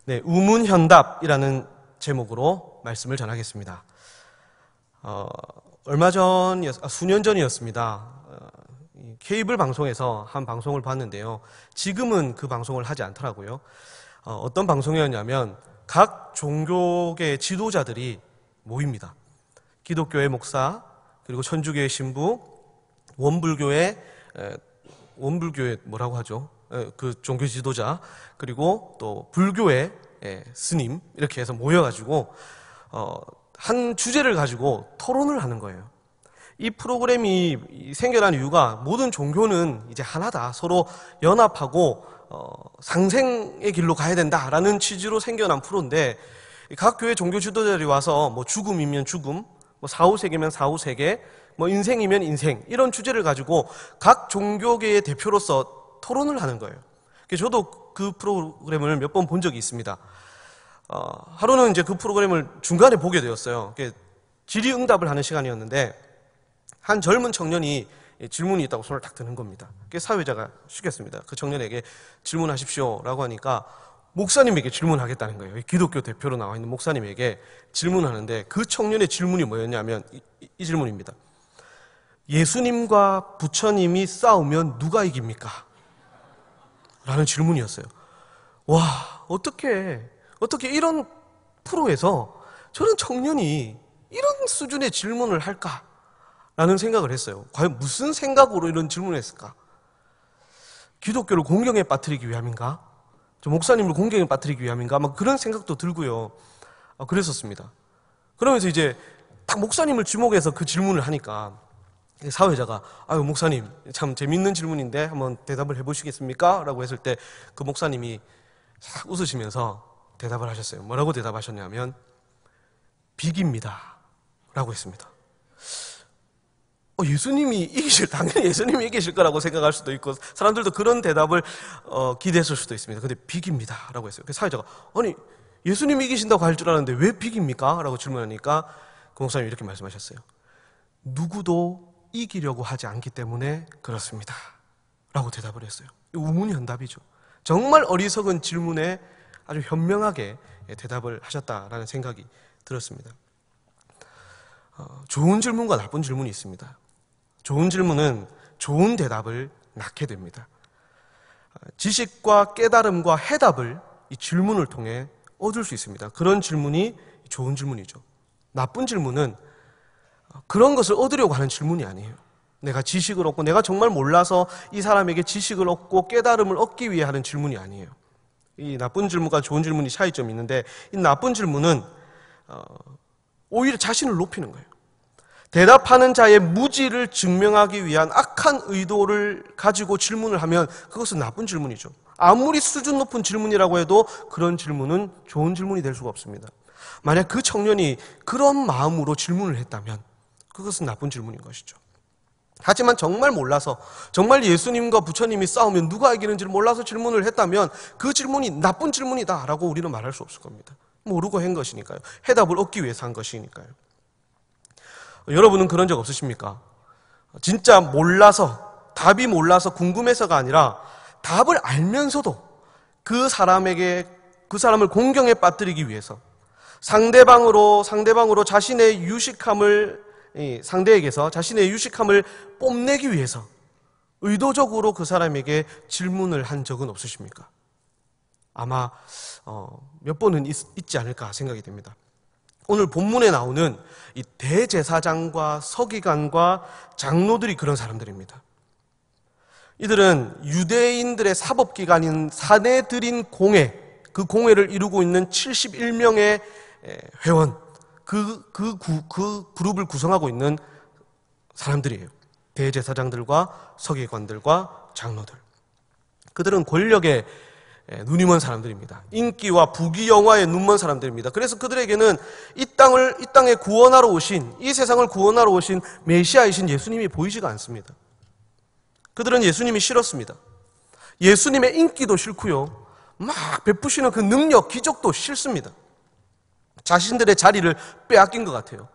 네, 우문현답이라는 제목으로 말씀을 전하겠습니다. 수년 전이었습니다. 케이블 방송에서 한 방송을 봤는데요. 지금은 그 방송을 하지 않더라고요. 어떤 방송이었냐면 각 종교계 지도자들이 모입니다. 기독교의 목사, 그리고 천주교의 신부, 원불교의 뭐라고 하죠? 그 종교 지도자, 그리고 또 불교의 스님, 이렇게 해서 모여가지고 한 주제를 가지고 토론을 하는 거예요. 이 프로그램이 생겨난 이유가 모든 종교는 이제 하나다, 서로 연합하고 상생의 길로 가야 된다라는 취지로 생겨난 프로인데, 각 교회 종교 지도자들이 와서 뭐 죽음이면 죽음, 뭐 사후세계면 사후세계, 뭐 인생이면 인생, 이런 주제를 가지고 각 종교계의 대표로서 토론을 하는 거예요. 저도 그 프로그램을 몇 번 본 적이 있습니다. 하루는 이제 그 프로그램을 중간에 보게 되었어요. 질의응답을 하는 시간이었는데 한 젊은 청년이 질문이 있다고 손을 탁 드는 겁니다. 사회자가 시켰습니다. 그 청년에게 질문하십시오라고 하니까 목사님에게 질문하겠다는 거예요. 기독교 대표로 나와 있는 목사님에게 질문하는데, 그 청년의 질문이 뭐였냐면 이 질문입니다. 예수님과 부처님이 싸우면 누가 이깁니까? 라는 질문이었어요. 와, 어떻게 이런 프로에서 저런 청년이 이런 수준의 질문을 할까라는 생각을 했어요. 과연 무슨 생각으로 이런 질문을 했을까? 기독교를 공경에 빠뜨리기 위함인가? 저 목사님을 공경에 빠뜨리기 위함인가? 막 그런 생각도 들고요. 그랬었습니다. 그러면서 이제 딱 목사님을 지목해서 그 질문을 하니까 사회자가 목사님 참 재밌는 질문인데 한번 대답을 해보시겠습니까? 라고 했을 때 그 목사님이 싹 웃으시면서 대답을 하셨어요. 뭐라고 대답하셨냐면 빅입니다 라고 했습니다. 당연히 예수님이 이기실 거라고 생각할 수도 있고, 사람들도 그런 대답을 기대했을 수도 있습니다. 근데 빅입니다 라고 했어요. 그래서 사회자가 아니 예수님이 이기신다고 할 줄 알았는데 왜 빅입니까? 라고 질문하니까 그 목사님이 이렇게 말씀하셨어요. 누구도 이기려고 하지 않기 때문에 그렇습니다 라고 대답을 했어요. 우문현답이죠. 정말 어리석은 질문에 아주 현명하게 대답을 하셨다라는 생각이 들었습니다. 좋은 질문과 나쁜 질문이 있습니다. 좋은 질문은 좋은 대답을 낳게 됩니다. 지식과 깨달음과 해답을 이 질문을 통해 얻을 수 있습니다. 그런 질문이 좋은 질문이죠. 나쁜 질문은 그런 것을 얻으려고 하는 질문이 아니에요. 내가 지식을 얻고 내가 정말 몰라서 이 사람에게 지식을 얻고 깨달음을 얻기 위해 하는 질문이 아니에요. 이 나쁜 질문과 좋은 질문이 차이점이 있는데, 이 나쁜 질문은 오히려 자신을 높이는 거예요. 대답하는 자의 무지를 증명하기 위한 악한 의도를 가지고 질문을 하면 그것은 나쁜 질문이죠. 아무리 수준 높은 질문이라고 해도 그런 질문은 좋은 질문이 될 수가 없습니다. 만약 그 청년이 그런 마음으로 질문을 했다면 그것은 나쁜 질문인 것이죠. 하지만 정말 몰라서, 정말 예수님과 부처님이 싸우면 누가 이기는지를 몰라서 질문을 했다면 그 질문이 나쁜 질문이다 라고 우리는 말할 수 없을 겁니다. 모르고 한 것이니까요. 해답을 얻기 위해서 한 것이니까요. 여러분은 그런 적 없으십니까? 진짜 몰라서, 답이 몰라서 궁금해서가 아니라 답을 알면서도 그 사람을 공경에 빠뜨리기 위해서 상대방으로 자신의 유식함을, 상대에게서 자신의 유식함을 뽐내기 위해서 의도적으로 그 사람에게 질문을 한 적은 없으십니까? 아마 몇 번은 있지 않을까 생각이 됩니다. 오늘 본문에 나오는 이 대제사장과 서기관과 장로들이 그런 사람들입니다. 이들은 유대인들의 사법기관인 사내들인 공회, 그 공회를 이루고 있는 71명의 회원, 그 그룹을 구성하고 있는 사람들이에요. 대제사장들과 서기관들과 장로들. 그들은 권력에 눈이 먼 사람들입니다. 인기와 부귀영화에 눈먼 사람들입니다. 그래서 그들에게는 이 땅에 구원하러 오신, 이 세상을 구원하러 오신 메시아이신 예수님이 보이지가 않습니다. 그들은 예수님이 싫었습니다. 예수님의 인기도 싫고요, 막 베푸시는 그 능력, 기적도 싫습니다. 자신들의 자리를 빼앗긴 것 같아요.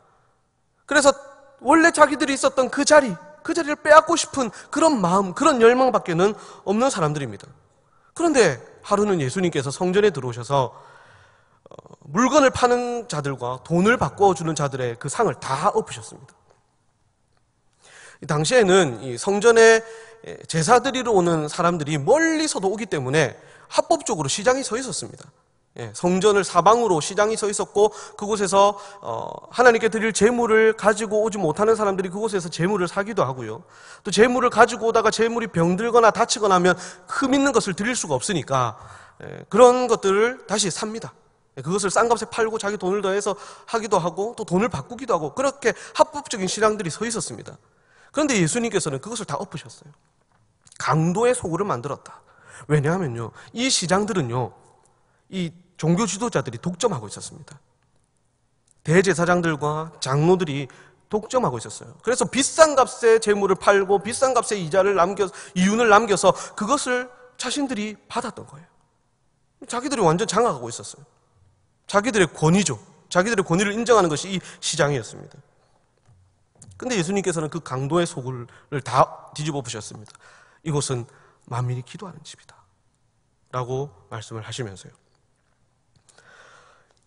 그래서 원래 자기들이 있었던 그 자리를 빼앗고 싶은 그런 마음, 그런 열망밖에는 없는 사람들입니다. 그런데 하루는 예수님께서 성전에 들어오셔서 물건을 파는 자들과 돈을 바꿔주는 자들의 그 상을 다 엎으셨습니다. 당시에는 이 성전에 제사 드리러 오는 사람들이 멀리서도 오기 때문에 합법적으로 시장이 서 있었습니다. 성전을 사방으로 시장이 서 있었고, 그곳에서 하나님께 드릴 제물을 가지고 오지 못하는 사람들이 그곳에서 제물을 사기도 하고요. 또 제물을 가지고 오다가 제물이 병들거나 다치거나 하면 흠 있는 것을 드릴 수가 없으니까 그런 것들을 다시 삽니다. 그것을 싼 값에 팔고 자기 돈을 더해서 하기도 하고 또 돈을 바꾸기도 하고, 그렇게 합법적인 시장들이 서 있었습니다. 그런데 예수님께서는 그것을 다 엎으셨어요. 강도의 소굴을 만들었다. 왜냐하면요, 이 시장들은요, 이 종교 지도자들이 독점하고 있었습니다. 대제사장들과 장로들이 독점하고 있었어요. 그래서 비싼 값에 재물을 팔고 비싼 값에 이윤을 남겨서 그것을 자신들이 받았던 거예요. 자기들이 완전 장악하고 있었어요. 자기들의 권위죠. 자기들의 권위를 인정하는 것이 이 시장이었습니다. 근데 예수님께서는 그 강도의 소굴을 다 뒤집어 엎으셨습니다. 이곳은 만민이 기도하는 집이다 라고 말씀을 하시면서요,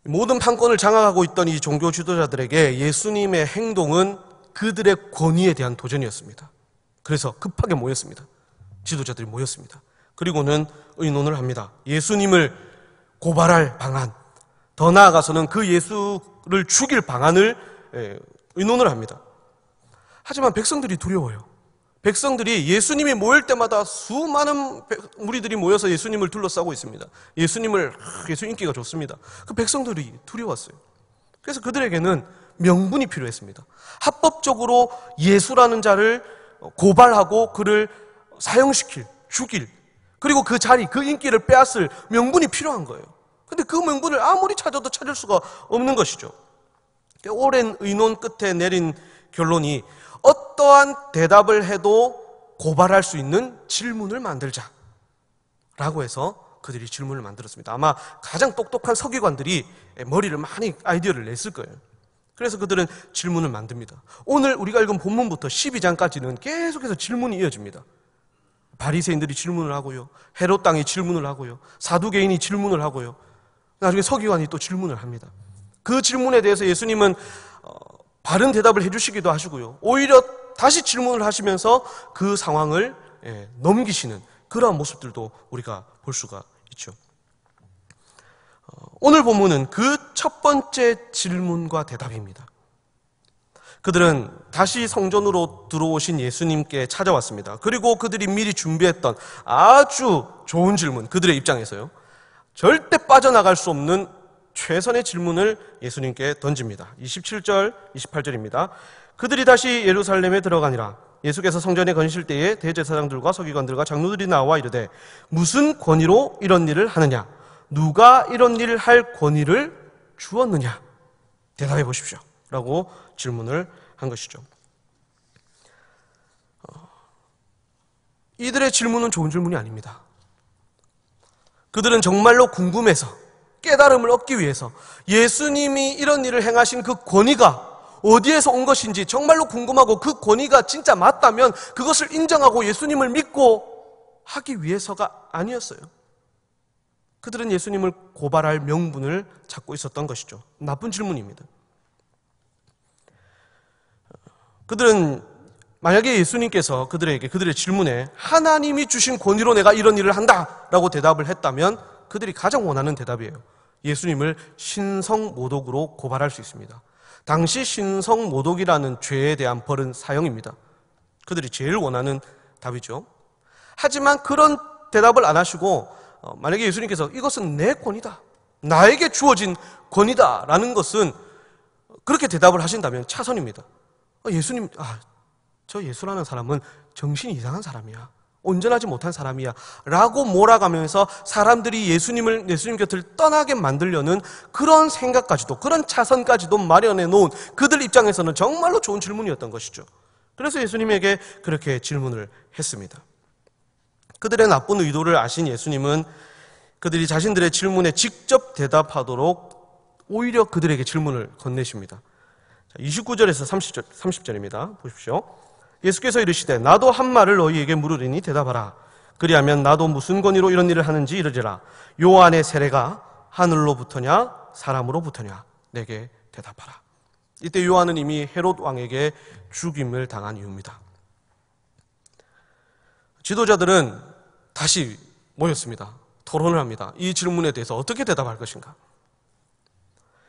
모든 판권을 장악하고 있던 이 종교 지도자들에게 예수님의 행동은 그들의 권위에 대한 도전이었습니다. 그래서 급하게 모였습니다. 지도자들이 모였습니다. 그리고는 의논을 합니다. 예수님을 고발할 방안, 더 나아가서는 그 예수를 죽일 방안을 의논을 합니다. 하지만 백성들이 두려워요. 백성들이 예수님이 모일 때마다 수많은 무리들이 모여서 예수님을 둘러싸고 있습니다. 예수 인기가 좋습니다. 그 백성들이 두려웠어요. 그래서 그들에게는 명분이 필요했습니다. 합법적으로 예수라는 자를 고발하고 그를 사형시킬, 죽일, 그리고 그 자리, 그 인기를 빼앗을 명분이 필요한 거예요. 근데 그 명분을 아무리 찾아도 찾을 수가 없는 것이죠. 오랜 의논 끝에 내린 결론이 어떠한 대답을 해도 고발할 수 있는 질문을 만들자라고 해서 그들이 질문을 만들었습니다. 아마 가장 똑똑한 서기관들이 머리를 많이 아이디어를 냈을 거예요. 그래서 그들은 질문을 만듭니다. 오늘 우리가 읽은 본문부터 12장까지는 계속해서 질문이 이어집니다. 바리새인들이 질문을 하고요, 헤롯 왕이 질문을 하고요, 사두개인이 질문을 하고요, 나중에 서기관이 또 질문을 합니다. 그 질문에 대해서 예수님은 바른 대답을 해주시기도 하시고요, 오히려 다시 질문을 하시면서 그 상황을 넘기시는 그러한 모습들도 우리가 볼 수가 있죠. 오늘 본문은 그 첫 번째 질문과 대답입니다. 그들은 다시 성전으로 들어오신 예수님께 찾아왔습니다. 그리고 그들이 미리 준비했던 아주 좋은 질문, 그들의 입장에서요, 절대 빠져나갈 수 없는 최선의 질문을 예수님께 던집니다. 27절, 28절입니다. 그들이 다시 예루살렘에 들어가니라. 예수께서 성전에 거니실 때에 대제사장들과 서기관들과 장로들이 나와 이르되 무슨 권위로 이런 일을 하느냐? 누가 이런 일을 할 권위를 주었느냐? 대답해 보십시오 라고 질문을 한 것이죠. 이들의 질문은 좋은 질문이 아닙니다. 그들은 정말로 궁금해서 깨달음을 얻기 위해서 예수님이 이런 일을 행하신 그 권위가 어디에서 온 것인지 정말로 궁금하고, 그 권위가 진짜 맞다면 그것을 인정하고 예수님을 믿고 하기 위해서가 아니었어요. 그들은 예수님을 고발할 명분을 찾고 있었던 것이죠. 나쁜 질문입니다. 그들은 만약에 예수님께서 그들의 질문에 하나님이 주신 권위로 내가 이런 일을 한다라고 대답을 했다면 그들이 가장 원하는 대답이에요. 예수님을 신성모독으로 고발할 수 있습니다. 당시 신성모독이라는 죄에 대한 벌은 사형입니다. 그들이 제일 원하는 답이죠. 하지만 그런 대답을 안 하시고 만약에 예수님께서 이것은 내 권위다, 나에게 주어진 권위다 라는 것은, 그렇게 대답을 하신다면 차선입니다. 예수님, 저 예수라는 사람은 정신이 이상한 사람이야, 온전하지 못한 사람이야 라고 몰아가면서 사람들이 예수님 곁을 떠나게 만들려는 그런 생각까지도, 그런 차선까지도 마련해 놓은 그들 입장에서는 정말로 좋은 질문이었던 것이죠. 그래서 예수님에게 그렇게 질문을 했습니다. 그들의 나쁜 의도를 아신 예수님은 그들이 자신들의 질문에 직접 대답하도록 오히려 그들에게 질문을 건네십니다. 29절에서 30절입니다. 보십시오. 예수께서 이르시되 나도 한 말을 너희에게 물으리니 대답하라. 그리하면 나도 무슨 권위로 이런 일을 하는지 이르리라. 요한의 세례가 하늘로부터냐 사람으로부터냐? 내게 대답하라. 이때 요한은 이미 헤롯 왕에게 죽임을 당한 이유입니다. 지도자들은 다시 모였습니다. 토론을 합니다. 이 질문에 대해서 어떻게 대답할 것인가?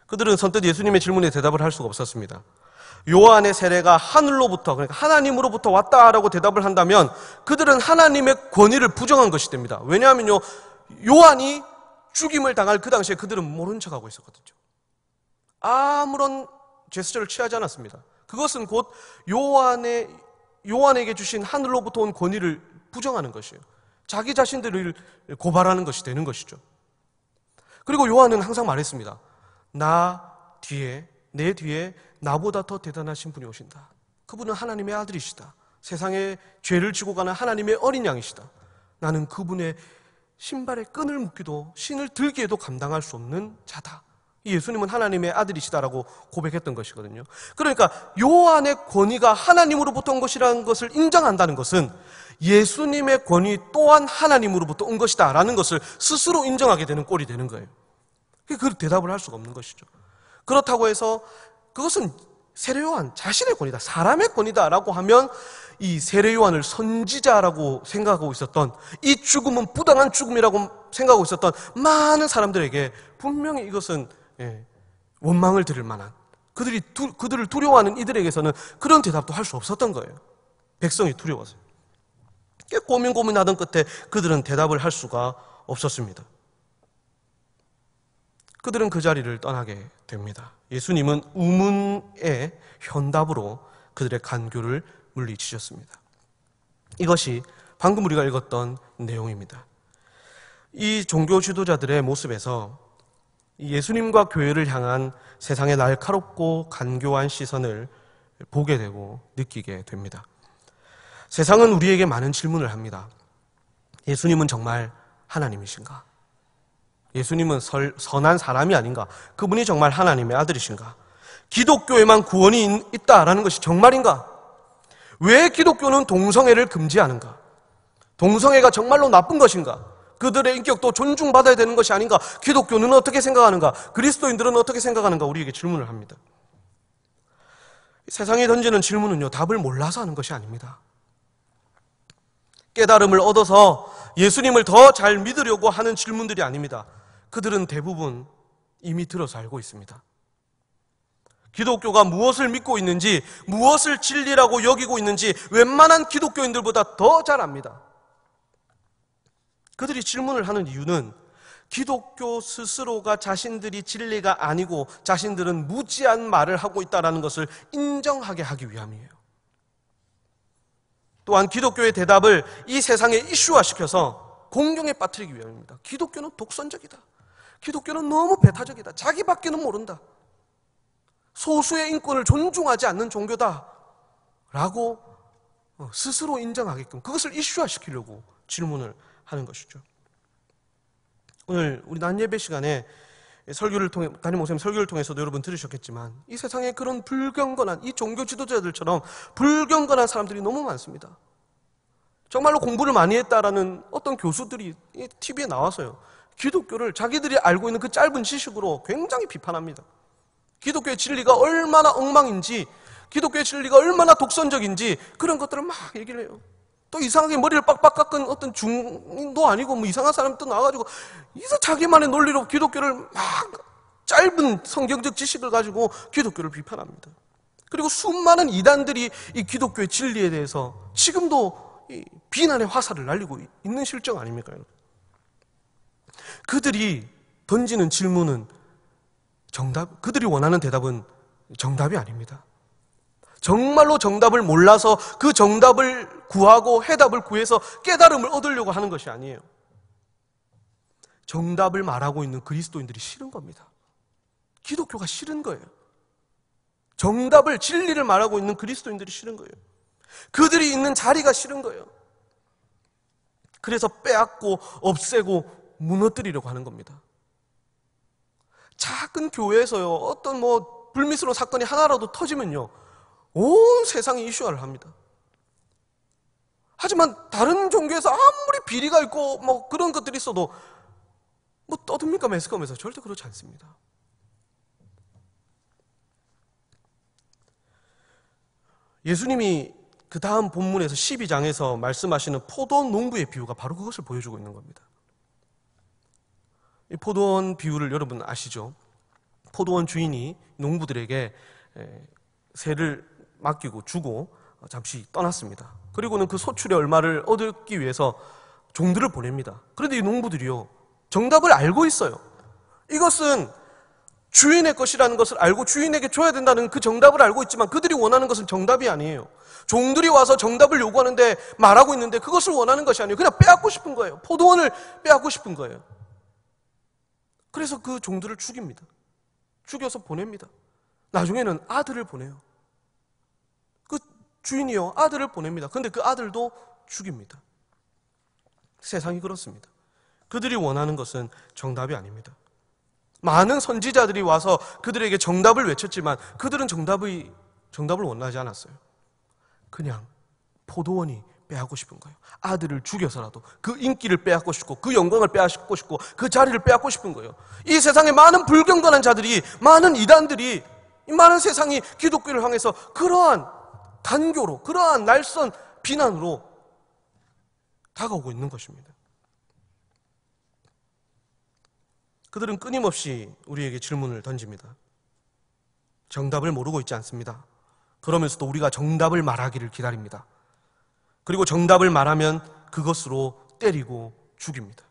그들은 선뜻 예수님의 질문에 대답을 할 수가 없었습니다. 요한의 세례가 하늘로부터, 그러니까 하나님으로부터 왔다라고 대답을 한다면 그들은 하나님의 권위를 부정한 것이 됩니다. 왜냐하면요, 요한이 죽임을 당할 그 당시에 그들은 모른 척하고 있었거든요. 아무런 제스처를 취하지 않았습니다. 그것은 곧 요한에게 주신 하늘로부터 온 권위를 부정하는 것이에요. 자기 자신들을 고발하는 것이 되는 것이죠. 그리고 요한은 항상 말했습니다. 내 뒤에 나보다 더 대단하신 분이 오신다. 그분은 하나님의 아들이시다. 세상에 죄를 지고 가는 하나님의 어린 양이시다. 나는 그분의 신발에 끈을 묶기도 신을 들기에도 감당할 수 없는 자다. 예수님은 하나님의 아들이시다라고 고백했던 것이거든요. 그러니까 요한의 권위가 하나님으로부터 온 것이라는 것을 인정한다는 것은 예수님의 권위 또한 하나님으로부터 온 것이다 라는 것을 스스로 인정하게 되는 꼴이 되는 거예요. 그 대답을 할 수가 없는 것이죠. 그렇다고 해서 그것은 세례요한 자신의 권위다, 사람의 권위다라고 하면 이 세례요한을 선지자라고 생각하고 있었던, 이 죽음은 부당한 죽음이라고 생각하고 있었던 많은 사람들에게 분명히 이것은 원망을 드릴 만한, 그들을 두려워하는 이들에게서는 그런 대답도 할 수 없었던 거예요. 백성이 두려워서. 꽤 고민하던 끝에 그들은 대답을 할 수가 없었습니다. 그들은 그 자리를 떠나게 됩니다. 예수님은 우문의 현답으로 그들의 간교를 물리치셨습니다. 이것이 방금 우리가 읽었던 내용입니다. 이 종교 지도자들의 모습에서 예수님과 교회를 향한 세상의 날카롭고 간교한 시선을 보게 되고 느끼게 됩니다. 세상은 우리에게 많은 질문을 합니다. 예수님은 정말 하나님이신가? 예수님은 선한 사람이 아닌가? 그분이 정말 하나님의 아들이신가? 기독교에만 구원이 있다라는 것이 정말인가? 왜 기독교는 동성애를 금지하는가? 동성애가 정말로 나쁜 것인가? 그들의 인격도 존중받아야 되는 것이 아닌가? 기독교는 어떻게 생각하는가? 그리스도인들은 어떻게 생각하는가? 우리에게 질문을 합니다. 세상이 던지는 질문은요, 답을 몰라서 하는 것이 아닙니다. 깨달음을 얻어서 예수님을 더 잘 믿으려고 하는 질문들이 아닙니다. 그들은 대부분 이미 들어서 알고 있습니다. 기독교가 무엇을 믿고 있는지, 무엇을 진리라고 여기고 있는지 웬만한 기독교인들보다 더 잘 압니다. 그들이 질문을 하는 이유는 기독교 스스로가 자신들이 진리가 아니고 자신들은 무지한 말을 하고 있다는 것을 인정하게 하기 위함이에요. 또한 기독교의 대답을 이 세상에 이슈화시켜서 공경에 빠뜨리기 위함입니다. 기독교는 독선적이다. 기독교는 너무 배타적이다. 자기밖에는 모른다. 소수의 인권을 존중하지 않는 종교다 라고 스스로 인정하게끔 그것을 이슈화시키려고 질문을 하는 것이죠. 오늘 우리 낮 예배 시간에 담임 목사님 설교를 통해서도 여러분 들으셨겠지만 이 세상에 그런 불경건한, 이 종교 지도자들처럼 불경건한 사람들이 너무 많습니다. 정말로 공부를 많이 했다라는 어떤 교수들이 TV에 나와서요, 기독교를 자기들이 알고 있는 그 짧은 지식으로 굉장히 비판합니다. 기독교의 진리가 얼마나 엉망인지, 기독교의 진리가 얼마나 독선적인지 그런 것들을 막 얘기를 해요. 또 이상하게 머리를 빡빡 깎은 어떤 중도 아니고 뭐 이상한 사람이 또 나와가지고 이서 자기만의 논리로 기독교를 막 짧은 성경적 지식을 가지고 기독교를 비판합니다. 그리고 수많은 이단들이 이 기독교의 진리에 대해서 지금도 이 비난의 화살을 날리고 있는 실정 아닙니까, 여러분? 그들이 던지는 질문은 그들이 원하는 대답은 정답이 아닙니다. 정말로 정답을 몰라서 그 정답을 구하고 해답을 구해서 깨달음을 얻으려고 하는 것이 아니에요. 정답을 말하고 있는 그리스도인들이 싫은 겁니다. 기독교가 싫은 거예요. 정답을, 진리를 말하고 있는 그리스도인들이 싫은 거예요. 그들이 있는 자리가 싫은 거예요. 그래서 빼앗고 없애고 무너뜨리려고 하는 겁니다. 작은 교회에서요, 어떤 불미스러운 사건이 하나라도 터지면요, 온 세상이 이슈화를 합니다. 하지만 다른 종교에서 아무리 비리가 있고 그런 것들이 있어도 떠듭니까 매스컴에서? 절대 그렇지 않습니다. 예수님이 그 다음 본문에서 12장에서 말씀하시는 포도원 농부의 비유가 바로 그것을 보여주고 있는 겁니다. 이 포도원 비유를 여러분 아시죠? 포도원 주인이 농부들에게 세를 맡기고 주고 잠시 떠났습니다. 그리고는 그 소출의 얼마를 얻기 위해서 종들을 보냅니다. 그런데 이 농부들이요, 정답을 알고 있어요. 이것은 주인의 것이라는 것을 알고 주인에게 줘야 된다는 그 정답을 알고 있지만 그들이 원하는 것은 정답이 아니에요. 종들이 와서 정답을 요구하는데 말하고 있는데 그것을 원하는 것이 아니에요. 그냥 빼앗고 싶은 거예요. 포도원을 빼앗고 싶은 거예요. 그래서 그 종들을 죽입니다. 죽여서 보냅니다. 나중에는 아들을 보내요. 그 주인이요, 아들을 보냅니다. 그런데 그 아들도 죽입니다. 세상이 그렇습니다. 그들이 원하는 것은 정답이 아닙니다. 많은 선지자들이 와서 그들에게 정답을 외쳤지만 그들은 정답을 원하지 않았어요. 그냥 포도원이 빼앗고 싶은 거예요. 아들을 죽여서라도 그 인기를 빼앗고 싶고 그 영광을 빼앗고 싶고 그 자리를 빼앗고 싶은 거예요. 이 세상에 많은 불경건한 자들이, 많은 이단들이, 이 많은 세상이 기독교를 향해서 그러한 간교로, 그러한 날선 비난으로 다가오고 있는 것입니다. 그들은 끊임없이 우리에게 질문을 던집니다. 정답을 모르고 있지 않습니다. 그러면서도 우리가 정답을 말하기를 기다립니다. 그리고 정답을 말하면 그것으로 때리고 죽입니다.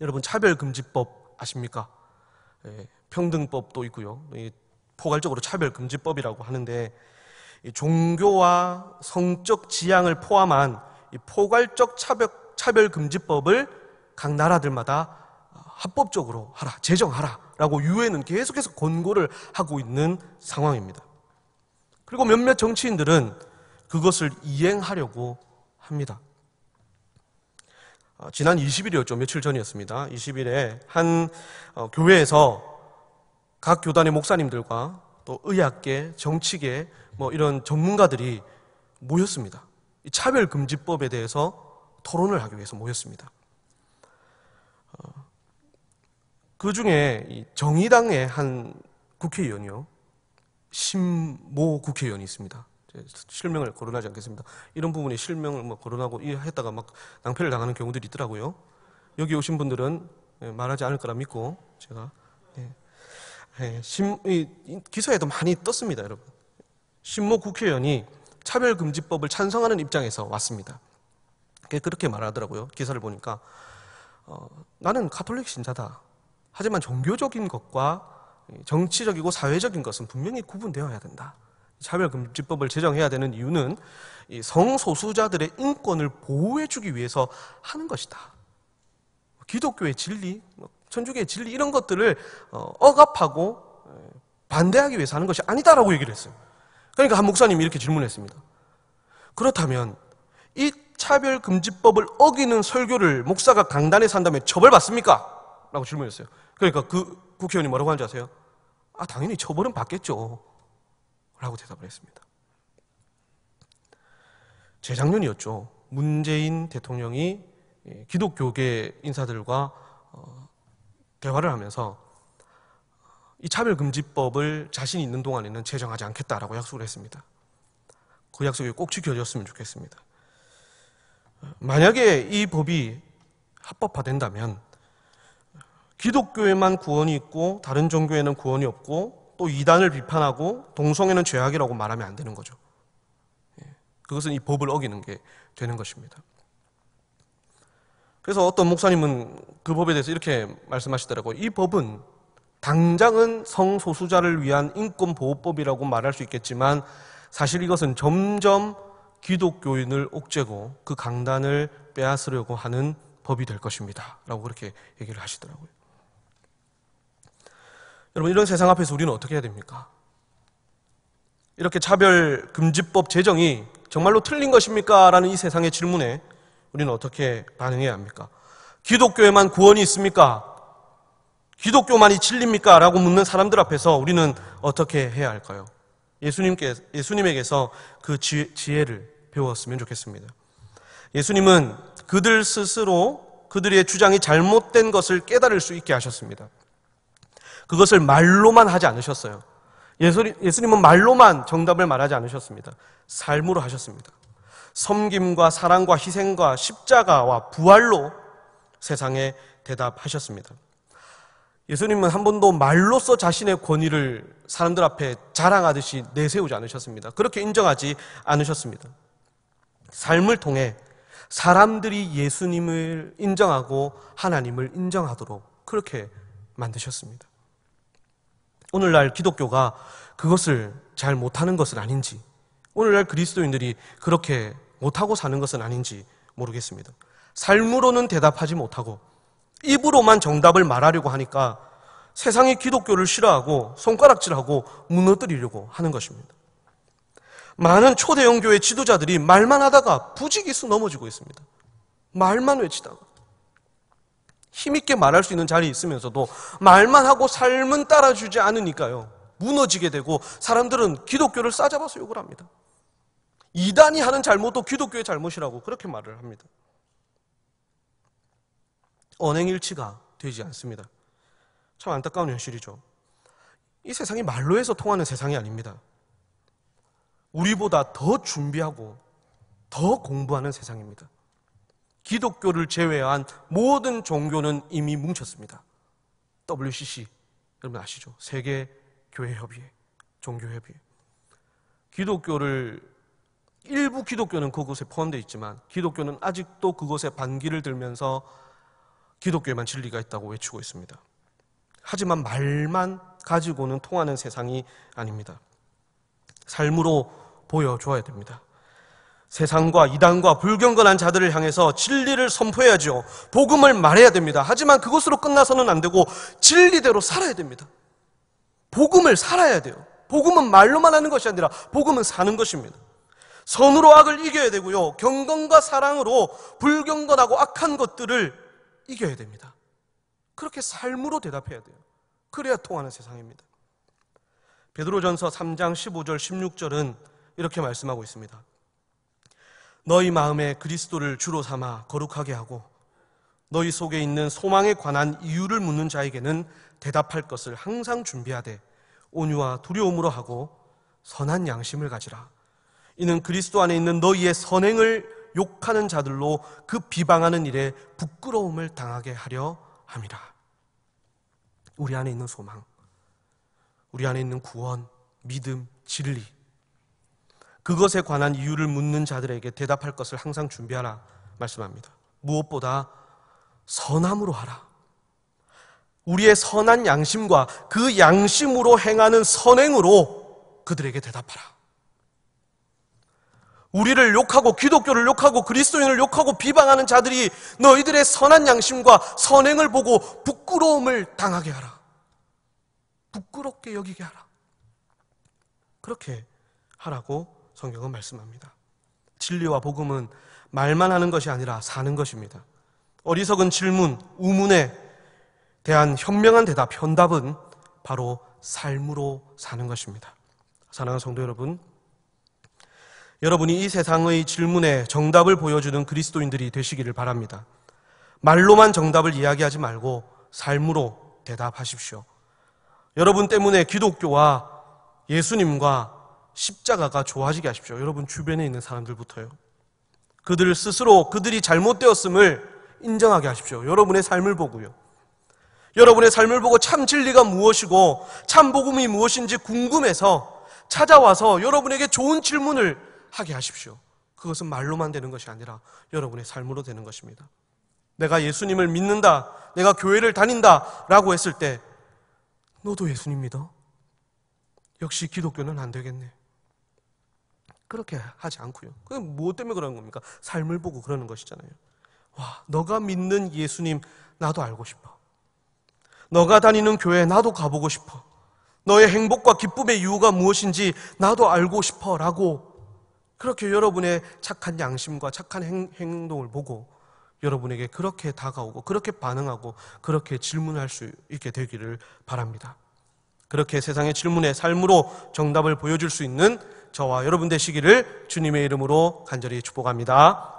여러분, 차별금지법 아십니까? 평등법도 있고요. 포괄적으로 차별금지법이라고 하는데, 종교와 성적 지향을 포함한 이 포괄적 차별금지법을 각 나라들마다 합법적으로 하라, 제정하라라고 유엔은 계속해서 권고를 하고 있는 상황입니다. 그리고 몇몇 정치인들은 그것을 이행하려고 합니다. 지난 20일이었죠. 며칠 전이었습니다. 20일에 한 교회에서 각 교단의 목사님들과 또 의학계, 정치계 이런 전문가들이 모였습니다. 이 차별금지법에 대해서 토론을 하기 위해서 모였습니다. 그 중에 정의당의 한 국회의원이요, 신모 국회의원이 있습니다. 실명을 거론하지 않겠습니다. 이런 부분에 실명을 거론하고 했다가 막 낭패를 당하는 경우들이 있더라고요. 여기 오신 분들은 말하지 않을 거라 믿고 제가 기사에도 많이 떴습니다, 여러분. 신모 국회의원이 차별금지법을 찬성하는 입장에서 왔습니다. 그렇게 말하더라고요. 기사를 보니까 나는 가톨릭 신자다. 하지만 종교적인 것과 정치적이고 사회적인 것은 분명히 구분되어야 된다. 차별금지법을 제정해야 되는 이유는 이 성소수자들의 인권을 보호해주기 위해서 하는 것이다. 기독교의 진리, 천주교의 진리 이런 것들을 억압하고 반대하기 위해서 하는 것이 아니다라고 얘기를 했어요. 그러니까 한 목사님이 이렇게 질문했습니다. 그렇다면 이 차별금지법을 어기는 설교를 목사가 강단에서 한다면 처벌받습니까? 라고 질문했어요. 그러니까 그 국회의원이 뭐라고 하는지 아세요? 당연히 처벌은 받겠죠 라고 대답을 했습니다. 재작년이었죠. 문재인 대통령이 기독교계 인사들과 대화를 하면서 이 차별금지법을 자신이 있는 동안에는 제정하지 않겠다라고 약속을 했습니다. 그 약속이 꼭 지켜졌으면 좋겠습니다. 만약에 이 법이 합법화된다면 기독교에만 구원이 있고 다른 종교에는 구원이 없고 또 이단을 비판하고 동성애는 죄악이라고 말하면 안 되는 거죠. 그것은 이 법을 어기는 게 되는 것입니다. 그래서 어떤 목사님은 그 법에 대해서 이렇게 말씀하시더라고요. 이 법은 당장은 성소수자를 위한 인권보호법이라고 말할 수 있겠지만 사실 이것은 점점 기독교인을 옥죄고 그 강단을 빼앗으려고 하는 법이 될 것입니다 라고 그렇게 얘기를 하시더라고요. 여러분, 이런 세상 앞에서 우리는 어떻게 해야 됩니까? 이렇게 차별금지법 제정이 정말로 틀린 것입니까? 라는 이 세상의 질문에 우리는 어떻게 반응해야 합니까? 기독교에만 구원이 있습니까? 기독교만이 진리입니까? 라고 묻는 사람들 앞에서 우리는 어떻게 해야 할까요? 예수님에게서 그 지혜를 배웠으면 좋겠습니다. 예수님은 그들 스스로 그들의 주장이 잘못된 것을 깨달을 수 있게 하셨습니다. 그것을 말로만 하지 않으셨어요. 예수님은 말로만 정답을 말하지 않으셨습니다. 삶으로 하셨습니다. 섬김과 사랑과 희생과 십자가와 부활로 세상에 대답하셨습니다. 예수님은 한 번도 말로써 자신의 권위를 사람들 앞에 자랑하듯이 내세우지 않으셨습니다. 그렇게 인정하지 않으셨습니다. 삶을 통해 사람들이 예수님을 인정하고 하나님을 인정하도록 그렇게 만드셨습니다. 오늘날 기독교가 그것을 잘 못하는 것은 아닌지, 오늘날 그리스도인들이 그렇게 못하고 사는 것은 아닌지 모르겠습니다. 삶으로는 대답하지 못하고 입으로만 정답을 말하려고 하니까 세상이 기독교를 싫어하고 손가락질하고 무너뜨리려고 하는 것입니다. 많은 초대형 교회 지도자들이 말만 하다가 부지기수 넘어지고 있습니다. 말만 외치다가 힘있게 말할 수 있는 자리에 있으면서도 말만 하고 삶은 따라주지 않으니까요, 무너지게 되고 사람들은 기독교를 싸잡아서 욕을 합니다. 이단이 하는 잘못도 기독교의 잘못이라고 그렇게 말을 합니다. 언행일치가 되지 않습니다. 참 안타까운 현실이죠. 이 세상이 말로 해서 통하는 세상이 아닙니다. 우리보다 더 준비하고 더 공부하는 세상입니다. 기독교를 제외한 모든 종교는 이미 뭉쳤습니다. WCC, 여러분 아시죠? 세계교회협의회, 종교협의회. 일부 기독교는 그곳에 포함되어 있지만 기독교는 아직도 그곳에 반기를 들면서 기독교에만 진리가 있다고 외치고 있습니다. 하지만 말만 가지고는 통하는 세상이 아닙니다. 삶으로 보여줘야 됩니다. 세상과 이단과 불경건한 자들을 향해서 진리를 선포해야죠. 복음을 말해야 됩니다. 하지만 그것으로 끝나서는 안 되고 진리대로 살아야 됩니다. 복음을 살아야 돼요. 복음은 말로만 하는 것이 아니라 복음은 사는 것입니다. 선으로 악을 이겨야 되고요, 경건과 사랑으로 불경건하고 악한 것들을 이겨야 됩니다. 그렇게 삶으로 대답해야 돼요. 그래야 통하는 세상입니다. 베드로전서 3장 15절 16절은 이렇게 말씀하고 있습니다. 너희 마음에 그리스도를 주로 삼아 거룩하게 하고 너희 속에 있는 소망에 관한 이유를 묻는 자에게는 대답할 것을 항상 준비하되 온유와 두려움으로 하고 선한 양심을 가지라. 이는 그리스도 안에 있는 너희의 선행을 욕하는 자들로 그 비방하는 일에 부끄러움을 당하게 하려 함이라. 우리 안에 있는 소망, 우리 안에 있는 구원, 믿음, 진리, 그것에 관한 이유를 묻는 자들에게 대답할 것을 항상 준비하라 말씀합니다. 무엇보다 선함으로 하라. 우리의 선한 양심과 그 양심으로 행하는 선행으로 그들에게 대답하라. 우리를 욕하고 기독교를 욕하고 그리스도인을 욕하고 비방하는 자들이 너희들의 선한 양심과 선행을 보고 부끄러움을 당하게 하라. 부끄럽게 여기게 하라. 그렇게 하라고 성경은 말씀합니다. 진리와 복음은 말만 하는 것이 아니라 사는 것입니다. 어리석은 질문, 우문에 대한 현명한 대답, 현답은 바로 삶으로 사는 것입니다. 사랑하는 성도 여러분, 여러분이 이 세상의 질문에 정답을 보여주는 그리스도인들이 되시기를 바랍니다. 말로만 정답을 이야기하지 말고 삶으로 대답하십시오. 여러분 때문에 기독교와 예수님과 십자가가 좋아지게 하십시오. 여러분 주변에 있는 사람들부터요. 그들 스스로 그들이 잘못되었음을 인정하게 하십시오. 여러분의 삶을 보고요. 여러분의 삶을 보고 참 진리가 무엇이고 참 복음이 무엇인지 궁금해서 찾아와서 여러분에게 좋은 질문을 하게 하십시오. 그것은 말로만 되는 것이 아니라 여러분의 삶으로 되는 것입니다. 내가 예수님을 믿는다, 내가 교회를 다닌다 라고 했을 때 너도 예수님 믿어? 역시 기독교는 안 되겠네. 그렇게 하지 않고요. 그게 무엇 때문에 그러는 겁니까? 삶을 보고 그러는 것이잖아요. 와, 너가 믿는 예수님 나도 알고 싶어. 너가 다니는 교회 나도 가보고 싶어. 너의 행복과 기쁨의 이유가 무엇인지 나도 알고 싶어 라고 그렇게 여러분의 착한 양심과 착한 행동을 보고 여러분에게 그렇게 다가오고 그렇게 반응하고 그렇게 질문할 수 있게 되기를 바랍니다. 그렇게 세상의 질문에 삶으로 정답을 보여줄 수 있는 저와 여러분 되시기를 주님의 이름으로 간절히 축복합니다.